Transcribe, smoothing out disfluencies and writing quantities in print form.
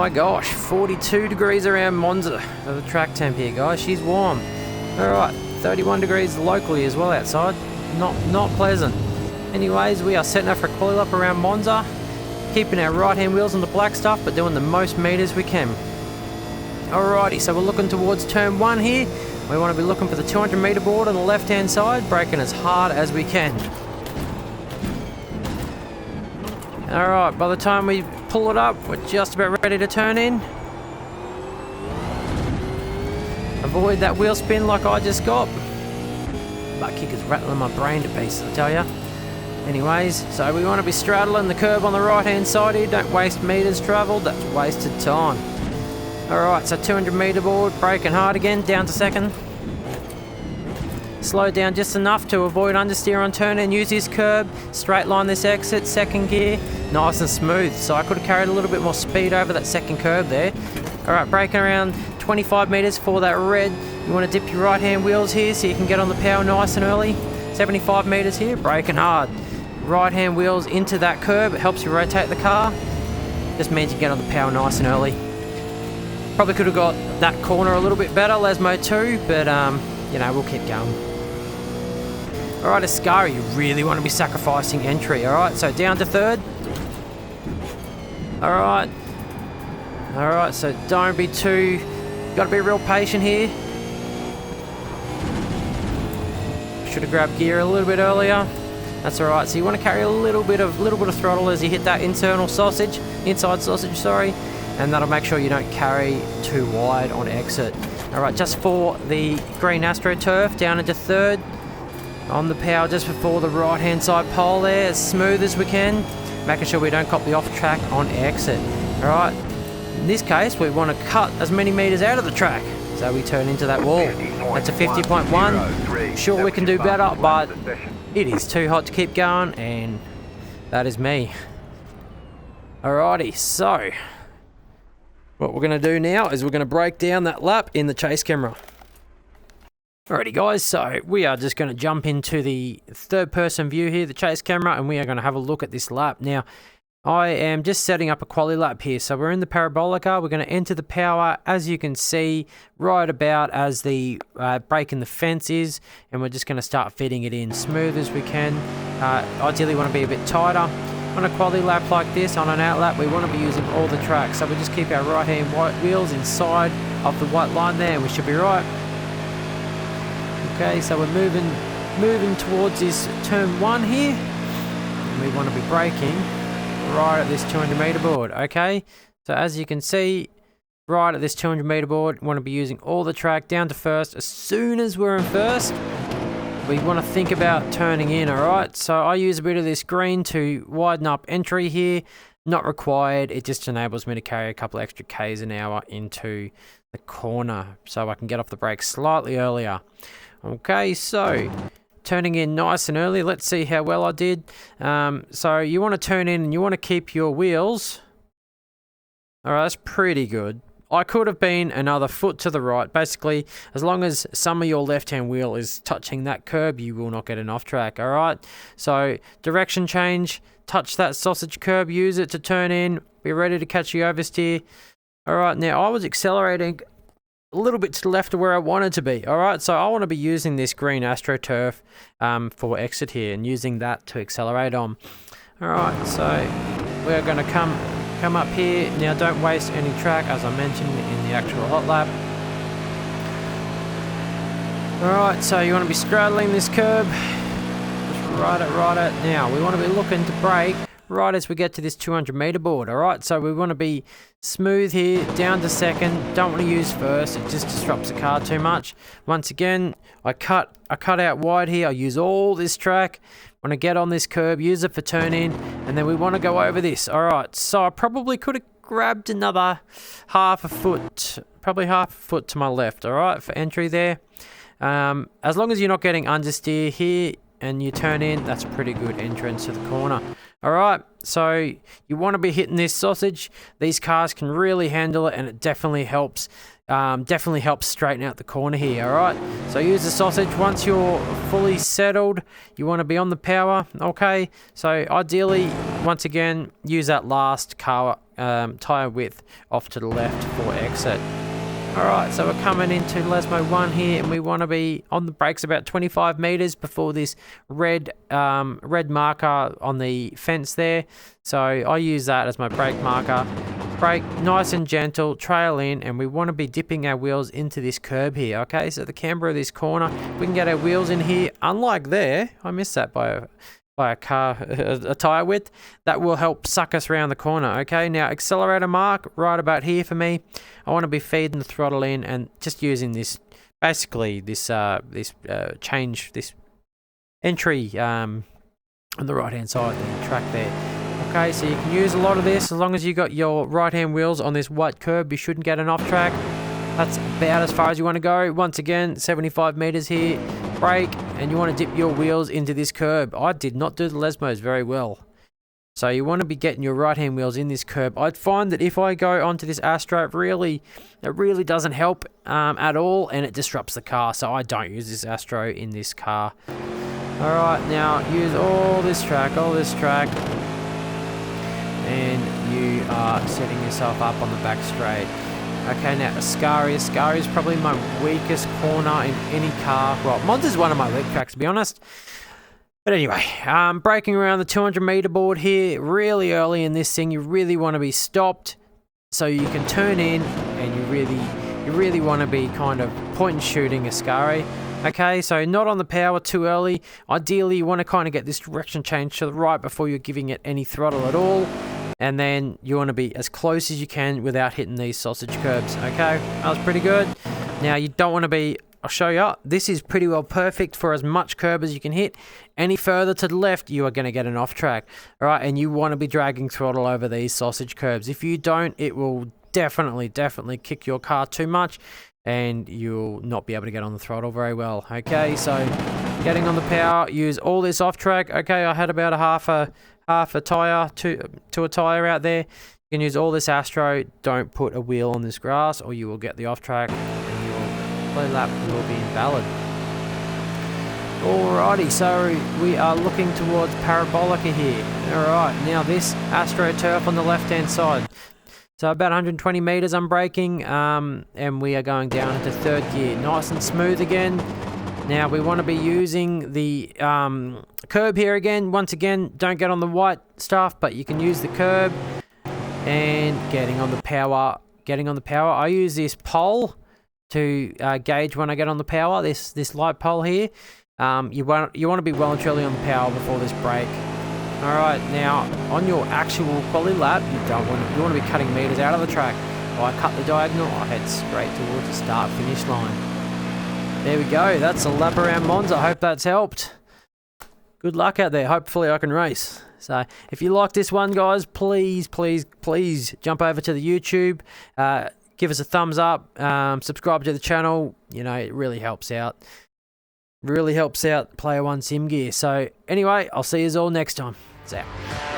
my gosh, 42 degrees around Monza for the track temp here, guys. She's warm. Alright, 31 degrees locally as well outside. Not pleasant. Anyways, we are setting up for a quali lap around Monza, keeping our right hand wheels on the black stuff, but doing the most meters we can. Alrighty, so we're looking towards turn 1 here. We want to be looking for the 200 meter board on the left hand side, braking as hard as we can. Alright, by the time we pull it up, we're just about ready to turn in. Avoid that wheel spin like I just got. Butt kick is rattling my brain to pieces, I tell ya. Anyways, so we want to be straddling the curb on the right hand side here. Don't waste meters travelled, that's wasted time. Alright, so 200 meter board, braking hard again, down to second. Slow down just enough to avoid understeer on turn and use this curb. Straight line this exit, second gear, nice and smooth. So I could have carried a little bit more speed over that second curb there. Alright, braking around 25 metres for that red. You want to dip your right hand wheels here so you can get on the power nice and early. 75 metres here, braking hard. Right hand wheels into that curb, it helps you rotate the car. Just means you get on the power nice and early. Probably could have got that corner a little bit better, Lesmo 2, but you know, we'll keep going. Alright, Ascari, you really want to be sacrificing entry, alright? So down to third. Alright, so don't be too... Gotta be real patient here. Should have grabbed gear a little bit earlier. That's alright, so you want to carry a little bit of throttle as you hit that inside sausage, and that'll make sure you don't carry too wide on exit. Alright, just for the green AstroTurf, down into third. On the power just before the right hand side pole there, as smooth as we can, making sure we don't cop the off track on exit. Alright, in this case we want to cut as many meters out of the track, so we turn into that wall. That's a 50.1. Sure, we can do better, but it is too hot to keep going, and that is me. Alrighty, so what we're going to do now is we're going to break down that lap in the chase camera. Alrighty guys, so we are just going to jump into the third person view here, the chase camera, and we are going to have a look at this lap. Now, I am just setting up a quali lap here, so we're in the Parabolica, we're going to enter the power, as you can see, right about as the break in the fence is, and we're just going to start fitting it in smooth as we can. Ideally want to be a bit tighter. On a quali lap like this, on an out lap, we want to be using all the tracks, so we just keep our right hand white wheels inside of the white line there, and we should be right. Okay, so we're moving towards this turn 1 here, and we want to be braking right at this 200 meter board. Okay, so as you can see, right at this 200 meter board, we want to be using all the track down to first. As soon as we're in first, we want to think about turning in. Alright, so I use a bit of this green to widen up entry here. Not required, it just enables me to carry a couple extra Ks an hour into the corner, so I can get off the brakes slightly earlier. Okay, so turning in nice and early. Let's see how well I did. So you want to turn in and you want to keep your wheels. Alright, that's pretty good. I could have been another foot to the right. Basically, as long as some of your left-hand wheel is touching that curb, you will not get an off-track. Alright, so direction change. Touch that sausage curb. Use it to turn in. Be ready to catch the oversteer. Alright, now I was accelerating a little bit to the left of where I wanted to be. Alright, so I want to be using this green AstroTurf for exit here and using that to accelerate on. Alright, so we're going to come up here. Now don't waste any track, as I mentioned in the actual hot lap. Alright, so you want to be straddling this curb. Just right at now. We want to be looking to brake right as we get to this 200 meter board. Alright, so we want to be smooth here, down to second. Don't want to use first, it just disrupts the car too much. Once again, I cut out wide here. I use all this track. Want to get on this curb, use it for turn in, and then we want to go over this. Alright, so I probably could have grabbed another half a foot to my left, alright, for entry there. As long as you're not getting understeer here and you turn in, that's a pretty good entrance to the corner. Alright, so you want to be hitting this sausage. These cars can really handle it, and it definitely helps straighten out the corner here. Alright, so use the sausage. Once you're fully settled, you want to be on the power. Okay, so ideally, once again, use that last car tyre width off to the left for exit. Alright, so we're coming into Lesmo 1 here, and we want to be on the brakes about 25 metres before this red marker on the fence there. So I use that as my brake marker. Brake nice and gentle, trail in, and we want to be dipping our wheels into this curb here, okay? So the camber of this corner, we can get our wheels in here. Unlike there, I missed that by a tyre width, that will help suck us around the corner, okay? Now, accelerator mark right about here for me. I want to be feeding the throttle in and just using this, basically this change, this entry on the right-hand side of the track there. Okay, so you can use a lot of this as long as you got your right-hand wheels on this white curb. You shouldn't get an off-track. That's about as far as you want to go. Once again, 75 meters here. Brake, and you want to dip your wheels into this curb. I did not do the Lesmos very well. So you want to be getting your right-hand wheels in this curb. I'd find that if I go onto this Astro, it really doesn't help at all, and it disrupts the car. So I don't use this Astro in this car. All right, now use all this track, and you are setting yourself up on the back straight. Okay, now Ascari is probably my weakest corner in any car. Well, Monza's one of my weak tracks, to be honest. But anyway, braking around the 200 meter board here, really early in this thing. You really want to be stopped so you can turn in, and you really want to be kind of point and shooting Ascari. Okay, so not on the power too early. Ideally, you want to kind of get this direction change to the right before you're giving it any throttle at all. And then you want to be as close as you can without hitting these sausage curbs. Okay, that was pretty good. Now, you don't want to be, I'll show you, this is pretty well perfect for as much curb as you can hit. Any further to the left, you are going to get an off track. All right, and you want to be dragging throttle over these sausage curbs. If you don't, it will definitely kick your car too much, and you'll not be able to get on the throttle very well. Okay, so getting on the power, use all this off track. Okay, I had about a half a tyre to a tyre out there. You can use all this Astro. Don't put a wheel on this grass, or you will get the off track, and your play lap will be invalid. Alrighty, so we are looking towards Parabolica here. Alright, now this AstroTurf on the left hand side. So about 120 meters I'm braking, and we are going down into third gear. Nice and smooth again. Now we want to be using the curb here again. Once again, don't get on the white stuff, but you can use the curb. And getting on the power. I use this pole to gauge when I get on the power. This light pole here. You want to be well and truly on the power before this brake. All right, now on your actual quality lap, you want to be cutting meters out of the track. If I cut the diagonal, I head straight towards the start-finish line. There we go. That's a lap around Monza. I hope that's helped. Good luck out there. Hopefully I can race. So if you like this one, guys, please jump over to the YouTube. Give us a thumbs up. Subscribe to the channel. You know, it really helps out. Player One Sim Gear. So anyway, I'll see you all next time. It's out.